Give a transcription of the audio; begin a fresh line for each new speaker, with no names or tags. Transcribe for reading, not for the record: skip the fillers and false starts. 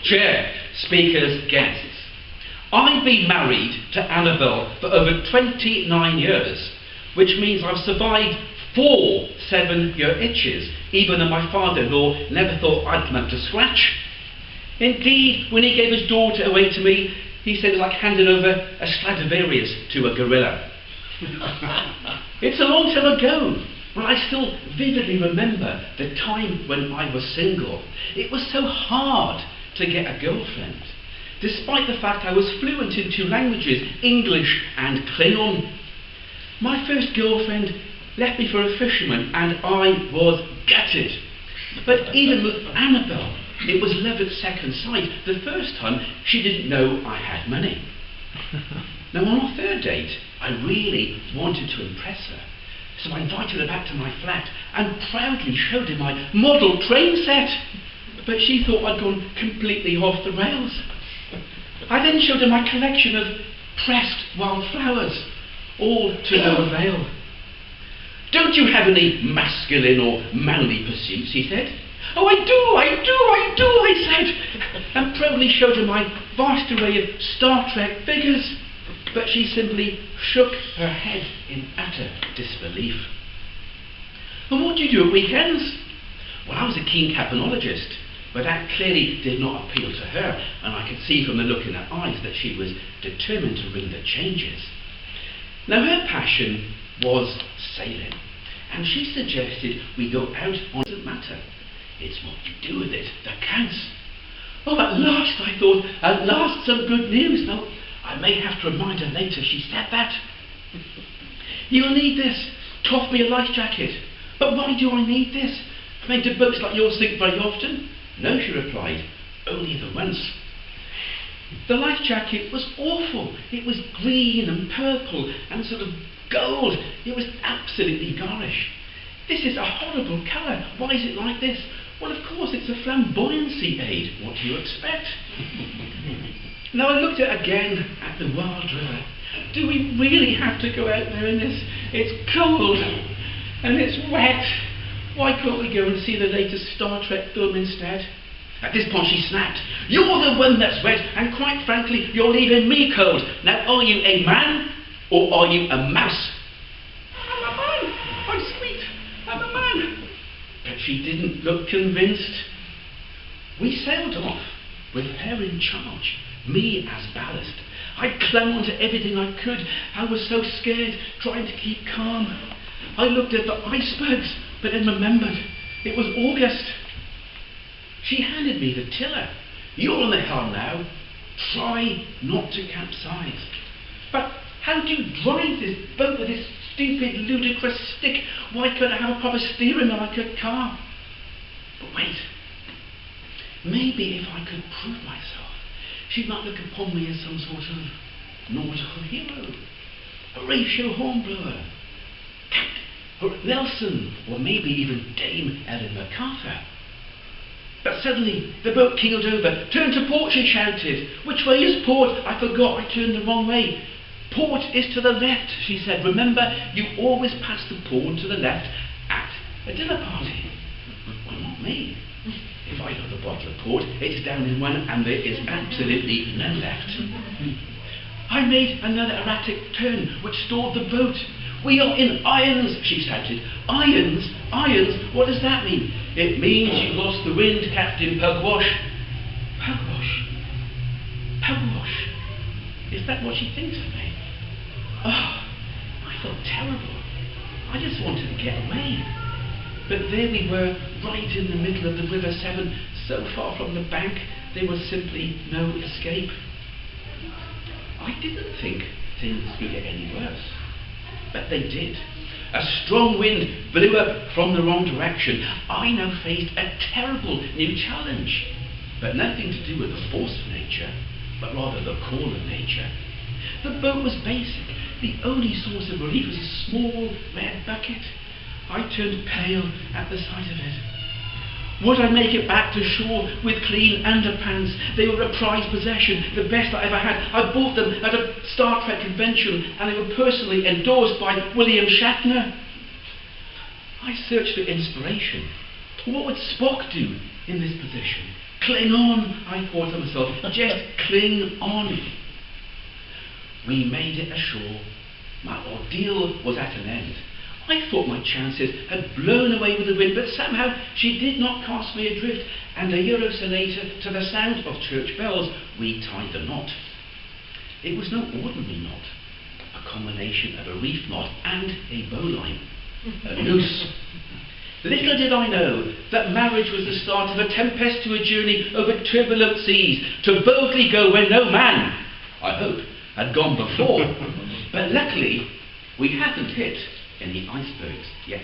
Chair, speakers, guests. I've been married to Annabel for over 29 years, which means I've survived 4 7-year itches, even though my father-in-law never thought I'd come up to scratch. Indeed, when he gave his daughter away to me, he said it was like handing over a Stradivarius to a gorilla. It's a long time ago, but I still vividly remember the time when I was single. It was so hard to get a girlfriend, despite the fact I was fluent in 2 languages, English and Klingon. My first girlfriend left me for a fisherman and I was gutted. But even with Annabel, it was love at second sight. The first time, she didn't know I had money. Now on our 3rd date, I really wanted to impress her. So I invited her back to my flat and proudly showed her my model train set. But she thought I'd gone completely off the rails. I then showed her my collection of pressed wildflowers, all to no avail. "Don't you have any masculine or manly pursuits?" he said. "Oh, I do, I said, and proudly showed her my vast array of Star Trek figures. But she simply shook her head in utter disbelief. "And what do you do at weekends?" Well, I was a keen capnologist, but that clearly did not appeal to her, and I could see from the look in her eyes that she was determined to ring the changes. Now her passion was sailing, and she suggested we go out on the matter. It's what you do with it that counts. Oh, at last, I thought, at last some good news. Now, I may have to remind her later she said that. "You'll need this. Toff me a life jacket." "But why do I need this? I mean, do boats like yours sink very often?" "No," she replied, "only the once." The life jacket was awful. It was green and purple and sort of gold. It was absolutely garish. "This is a horrible colour. Why is it like this?" "Well, of course, it's a flamboyancy aid. What do you expect?" Now I looked at again at the wild river. Do we really have to go out there in this? It's cold and it's wet. Why can't we go and see the latest Star Trek film instead? At this point she snapped, "You're the one that's wet, and quite frankly, you're leaving me cold. Now, are you a man or are you a mouse?" "I'm a man. I'm sweet. I'm a man." But she didn't look convinced. We sailed off with her in charge, me as ballast. I clung onto everything I could. I was so scared, trying to keep calm. I looked at the icebergs, but then remembered it was August. She handed me the tiller. "You're on the helm now. Try not to capsize." "But how do you drive this boat with this stupid, ludicrous stick? Why can't I have a proper steering like a car?" But wait. Maybe if I could prove myself, she might look upon me as some sort of nautical hero, Horatio Hornblower, Captain Nelson, or maybe even Dame Ellen MacArthur. But suddenly the boat keeled over. "Turn to port," she shouted. "Which way is port? I forgot, I turned the wrong way." "Port is to the left," she said. "Remember, you always pass the port to the left at a dinner party." Well, not me. If I got a bottle of port, it's down in one and there is absolutely no left. I made another erratic turn which stalled the boat. "We are in irons," she shouted. "Irons? Irons? What does that mean?" "It means you've lost the wind, Captain Pugwash." Pugwash? Pugwash? Is that what she thinks of me? Oh, I felt terrible. I just wanted to get away. But there we were, right in the middle of the River Severn, so far from the bank, there was simply no escape. I didn't think things would get any worse. But they did. A strong wind blew up from the wrong direction. I now faced a terrible new challenge, but nothing to do with the force of nature, but rather the call of nature. The boat was basic. The only source of relief was a small red bucket. I turned pale at the sight of it. Would I make it back to shore with clean underpants? They were a prized possession, the best I ever had. I bought them at a Star Trek convention, and they were personally endorsed by William Shatner. I searched for inspiration. What would Spock do in this position? Cling on, I thought to myself, just cling on. We made it ashore. My ordeal was at an end. I thought my chances had blown away with the wind, but somehow she did not cast me adrift, and a year or so later, to the sound of church bells, we tied the knot. It was no ordinary knot, a combination of a reef knot and a bowline, a noose. Little did I know that marriage was the start of a tempestuous journey over turbulent seas, to boldly go where no man, I hope, had gone before. But luckily, we haven't hit any icebergs yet.